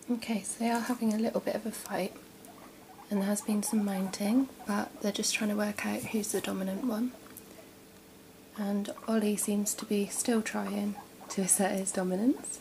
Okay, so they are having a little bit of a fight, and there has been some mounting, but they're just trying to work out who's the dominant one. And Ollie seems to be still trying to assert his dominance.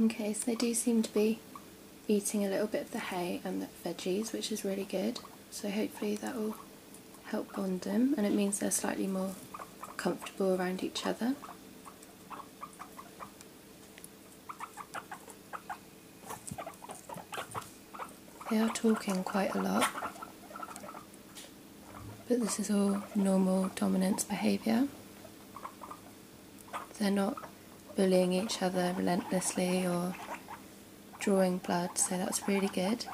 Okay, so they do seem to be eating a little bit of the hay and the veggies, which is really good. So hopefully that will help bond them, and it means they're slightly more comfortable around each other. They are talking quite a lot, but this is all normal dominance behaviour. They're not bullying each other relentlessly or drawing blood, so that's really good.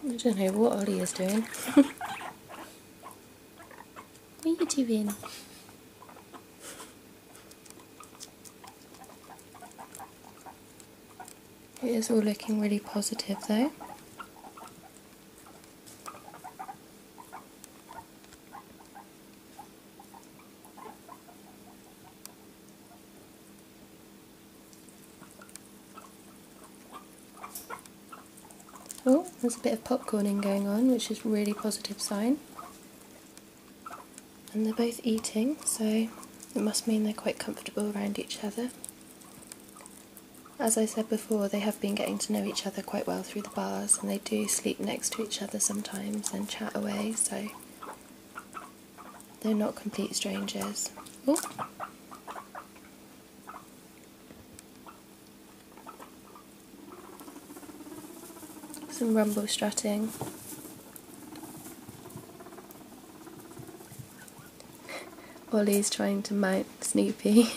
I don't know what Ollie is doing. What are you doing? It is all looking really positive though. Oh, there's a bit of popcorning going on, which is a really positive sign. And they're both eating, so it must mean they're quite comfortable around each other. As I said before, they have been getting to know each other quite well through the bars, and they do sleep next to each other sometimes and chat away, so they're not complete strangers. Oh. Some rumble strutting. Ollie's trying to mount Snoopy.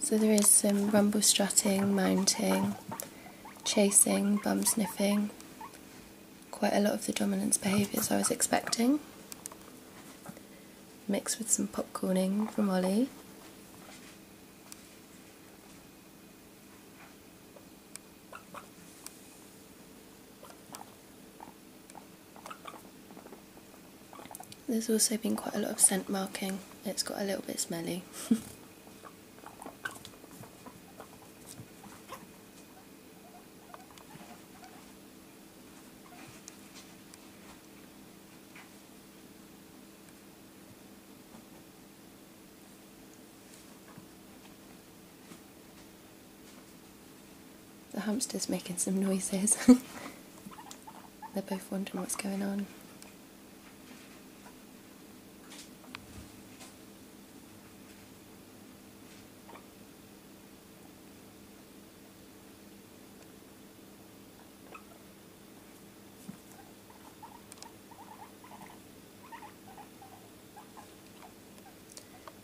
So there is some rumble strutting, mounting, chasing, bum sniffing, quite a lot of the dominance behaviours I was expecting, mixed with some popcorning from Ollie. There's also been quite a lot of scent marking. It's got a little bit smelly. The hamster's making some noises. They're both wondering what's going on.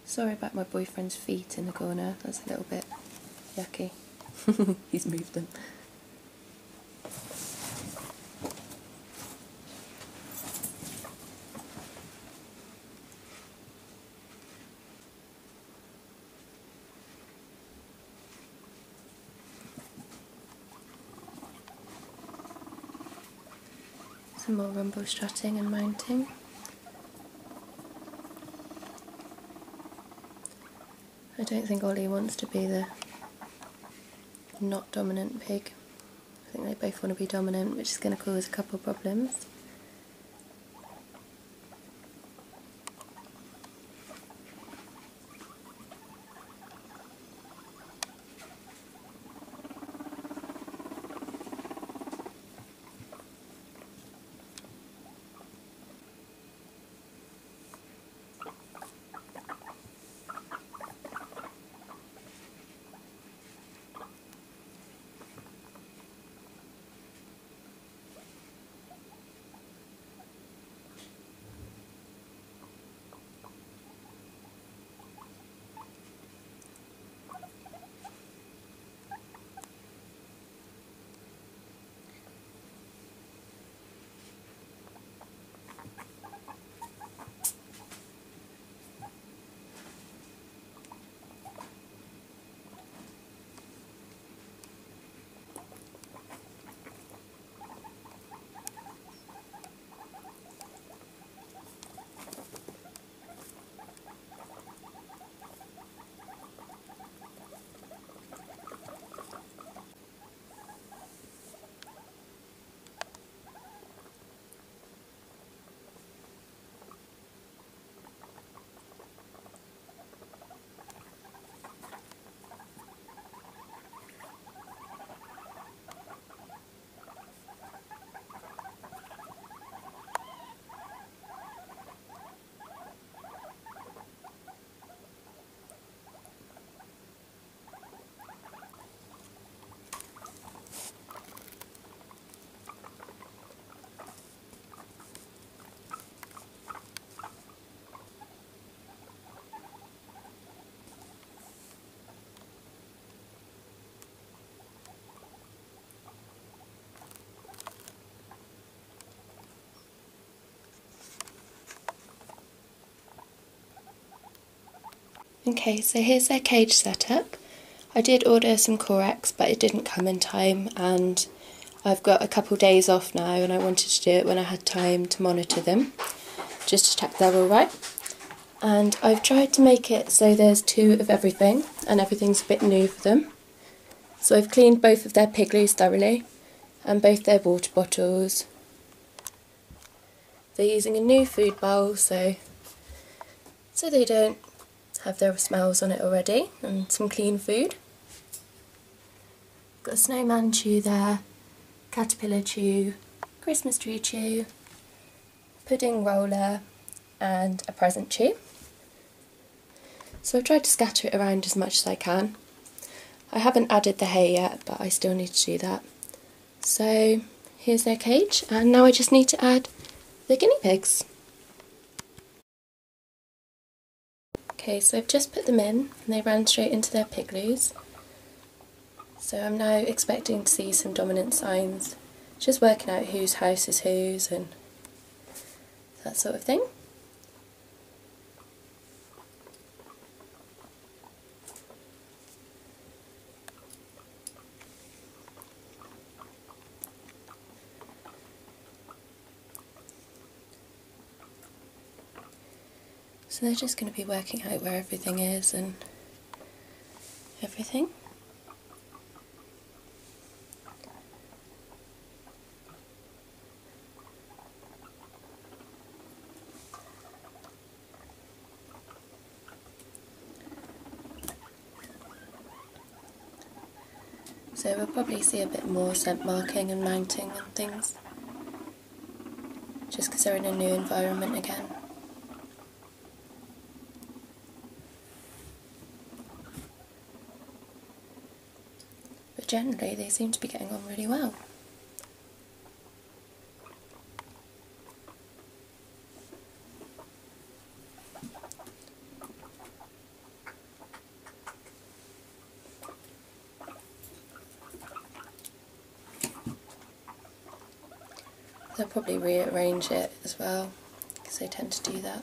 Sorry about my boyfriend's feet in the corner, that's a little bit yucky. He's moved them. Some more rumble strutting and mounting. I don't think Ollie wants to be the not dominant pig. I think they both want to be dominant, which is going to cause a couple of problems. Okay, so here's their cage setup. I did order some Corex, but it didn't come in time, and I've got a couple days off now, and I wanted to do it when I had time to monitor them, just to check they're alright. And I've tried to make it so there's 2 of everything, and everything's a bit new for them. So I've cleaned both of their pigloos thoroughly, and both their water bottles. They're using a new food bowl, so they don't have their smells on it already, and some clean food. Got a snowman chew there, caterpillar chew, Christmas tree chew, pudding roller, and a present chew. So I've tried to scatter it around as much as I can. I haven't added the hay yet, but I still need to do that. So here's their cage, and now I just need to add the guinea pigs. Okay, so I've just put them in, and they ran straight into their pigloos. So I'm now expecting to see some dominant signs, just working out whose house is whose and that sort of thing. So they're just going to be working out where everything is and everything. So we'll probably see a bit more scent marking and mounting and things, just because they're in a new environment again. But generally they seem to be getting on really well. They'll probably rearrange it as well, because they tend to do that.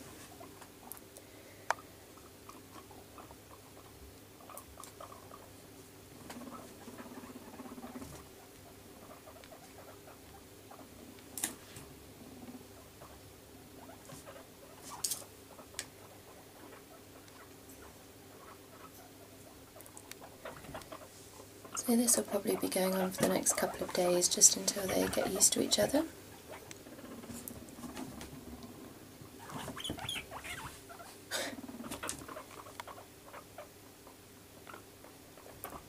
So this will probably be going on for the next couple of days, just until they get used to each other.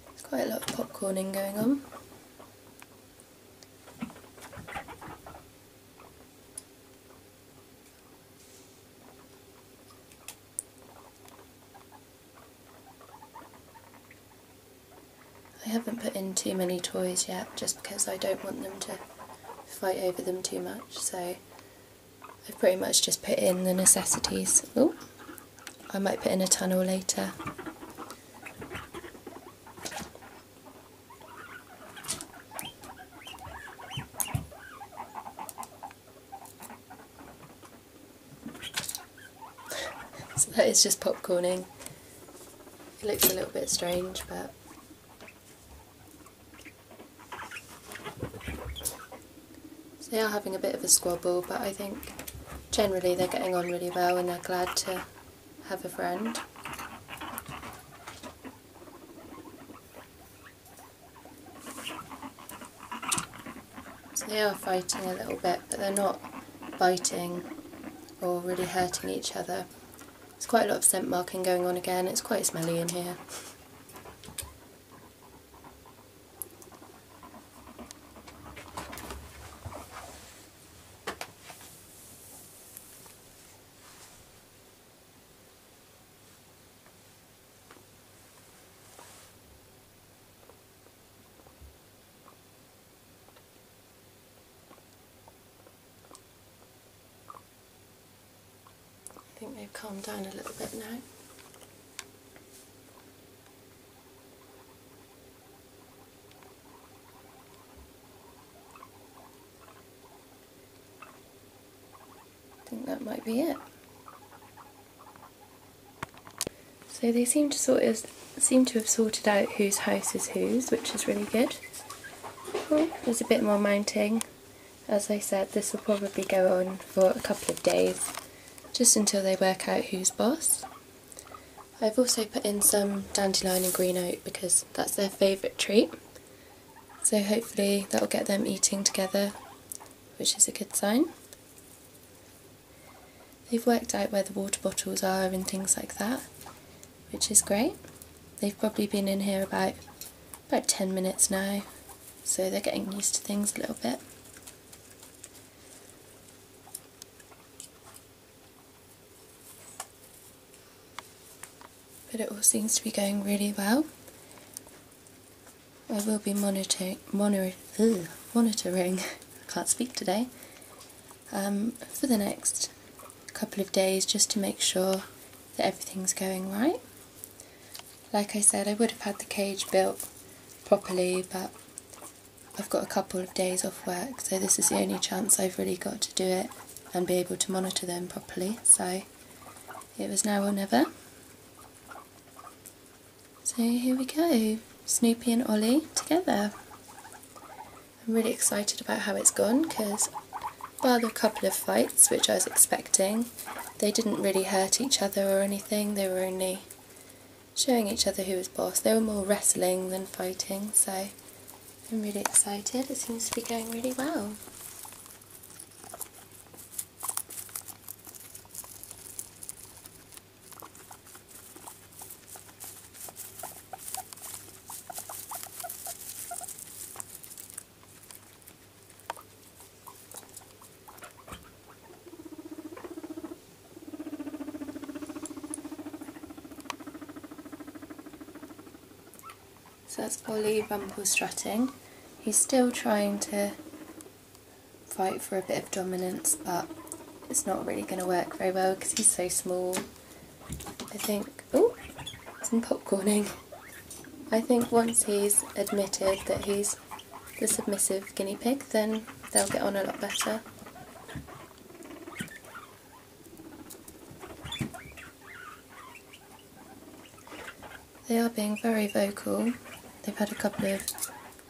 There's quite a lot of popcorning going on. I haven't put in too many toys yet, just because I don't want them to fight over them too much, so I've pretty much just put in the necessities. Oh, I might put in a tunnel later. So that is just popcorning. It looks a little bit strange, but so they are having a bit of a squabble, but I think generally they're getting on really well and they're glad to have a friend. So they are fighting a little bit, but they're not biting or really hurting each other. There's quite a lot of scent marking going on again. It's quite smelly in here. I think they've calmed down a little bit now. I think that might be it. So they seem to have sorted out whose house is whose, which is really good. Oh, there's a bit more mounting. As I said, this will probably go on for a couple of days, just until they work out who's boss. I've also put in some dandelion and green oat because that's their favourite treat. So hopefully that'll get them eating together, which is a good sign. They've worked out where the water bottles are and things like that, which is great. They've probably been in here about 10 minutes now, so they're getting used to things a little bit. But it all seems to be going really well. I will be monitoring, I can't speak today, for the next couple of days, just to make sure that everything's going right. Like I said, I would have had the cage built properly, but I've got a couple of days off work, so this is the only chance I've really got to do it and be able to monitor them properly, so it was now or never. So here we go, Snoopy and Ollie together. I'm really excited about how it's gone, because bar the couple of fights which I was expecting, they didn't really hurt each other or anything. They were only showing each other who was boss. They were more wrestling than fighting, so I'm really excited. It seems to be going really well. So that's Ollie rumble strutting. He's still trying to fight for a bit of dominance, but it's not really going to work very well because he's so small. I think, oh, some popcorning. I think once he's admitted that he's the submissive guinea pig, then they'll get on a lot better. They are being very vocal. They've had a couple of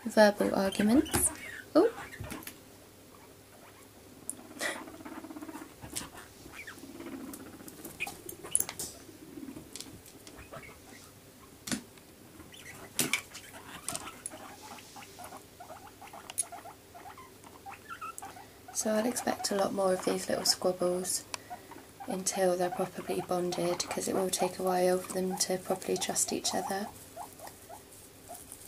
verbal arguments. Oh! So I'll expect a lot more of these little squabbles until they're properly bonded, because it will take a while for them to properly trust each other.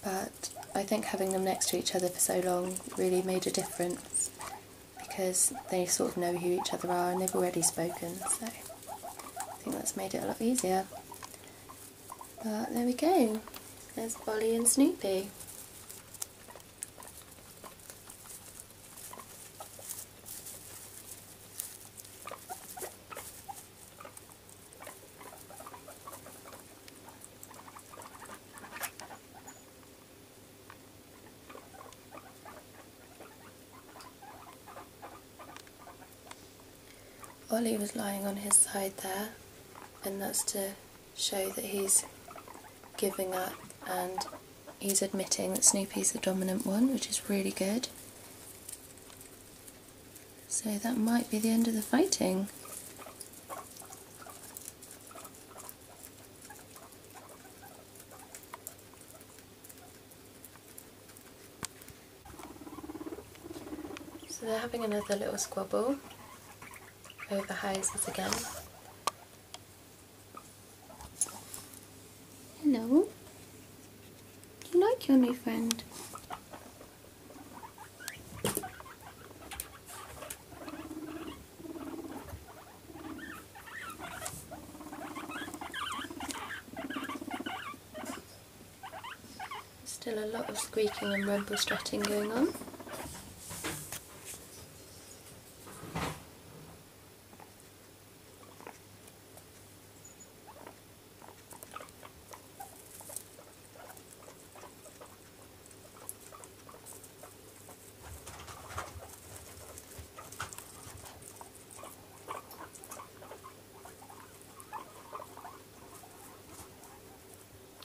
But I think having them next to each other for so long really made a difference, because they sort of know who each other are and they've already spoken, so I think that's made it a lot easier. But there we go, there's Ollie and Snoopy. Ollie was lying on his side there, and that's to show that he's giving up and he's admitting that Snoopy's the dominant one, which is really good. So that might be the end of the fighting. So they're having another little squabble over houses again. Hello. Do you like your new friend? Still a lot of squeaking and rumble strutting going on.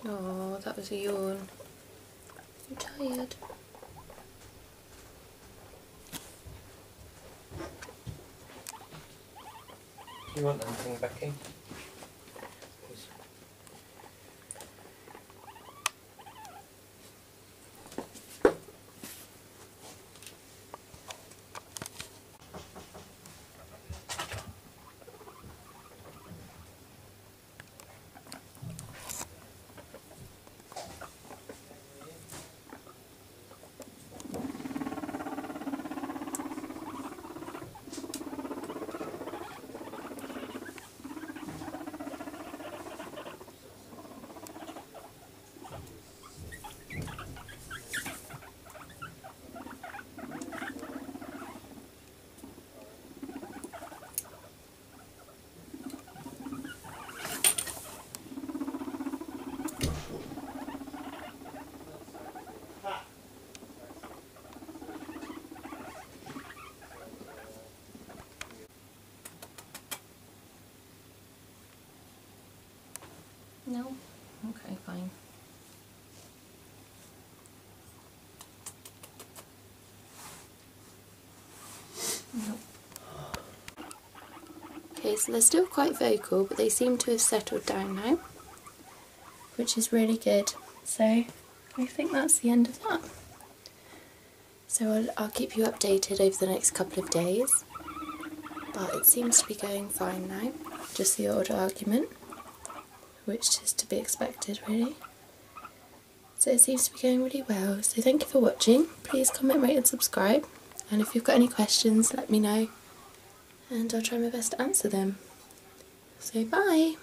Oh, that was a yawn. I'm tired. Do you want anything, Becky? No? Okay, fine. Nope. Okay, so they're still quite vocal, but they seem to have settled down now, which is really good. So I think that's the end of that. So I'll keep you updated over the next couple of days, but it seems to be going fine now. Just the odd argument, which is to be expected really. So it seems to be going really well. So thank you for watching. Please comment, rate and subscribe. And if you've got any questions, let me know. And I'll try my best to answer them. So bye!